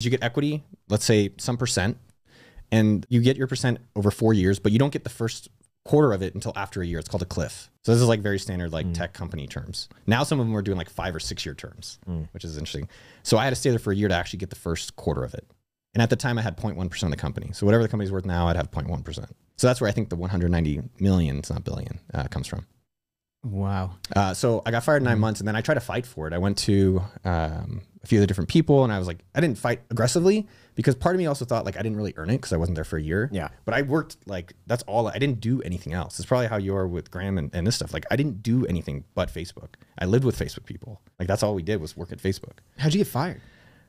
You get equity, let's say some percent, and you get your percent over 4 years, but you don't get the first quarter of it until after a year. It's called a cliff. So this is like very standard like tech company terms. Now some of them are doing like 5 or 6 year terms, which is interesting. So I had to stay there for a year to actually get the first quarter of it. And at the time I had 0.1% of the company. So whatever the company's worth now, I'd have 0.1%. So that's where I think the 190 million, it's not billion, comes from. Wow. So I got fired in 9 months, and then I tried to fight for it. I went to a few other different people, and I was like, I didn't fight aggressively because part of me also thought like I didn't really earn it because I wasn't there for a year. Yeah. But I worked like, that's all, I didn't do anything else. It's probably how you are with Graham and this stuff. Like I didn't do anything but Facebook. I lived with Facebook people. Like that's all we did was work at Facebook. How'd you get fired?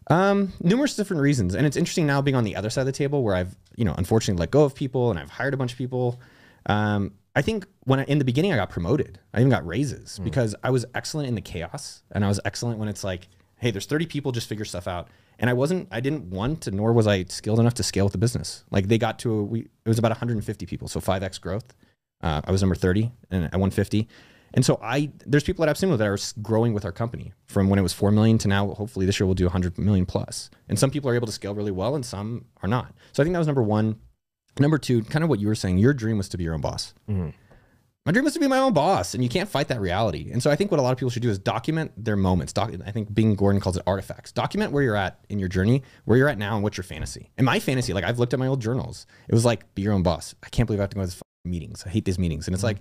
Numerous different reasons. And it's interesting now being on the other side of the table where I've, unfortunately let go of people and I've hired a bunch of people. I think in the beginning I got promoted, I even got raises because I was excellent in the chaos, and I was excellent when it's like, hey, there's 30 people, just figure stuff out. And I didn't want to, nor was I skilled enough to scale with the business. Like they got to, it was about 150 people. So 5X growth. I was number 30 and at 150. And so there's people at AppSimo that are growing with our company from when it was 4 million to now, hopefully this year we'll do 100 million plus. And some people are able to scale really well and some are not. So I think that was number one. Number two, kind of what you were saying, your dream was to be your own boss. My dream was to be my own boss, and you can't fight that reality. And so I think what a lot of people should do is document their moments. I think Bing Gordon calls it artifacts. Document where you're at in your journey, where you're at now, and what's your fantasy. And my fantasy, like I've looked at my old journals. It was like, be your own boss. I can't believe I have to go to these meetings. I hate these meetings. And it's like,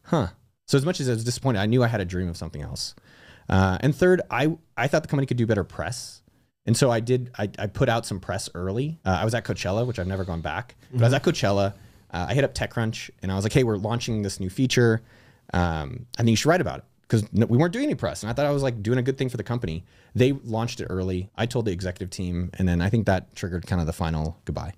huh. So as much as I was disappointed, I knew I had a dream of something else. And third, I thought the company could do better press. And so I put out some press early. I was at Coachella, which I've never gone back, but I was at Coachella. I hit up TechCrunch and I was like, hey, we're launching this new feature. I think you should write about it because we weren't doing any press. And I thought I was like doing a good thing for the company. They launched it early. I told the executive team. And then I think that triggered kind of the final goodbye.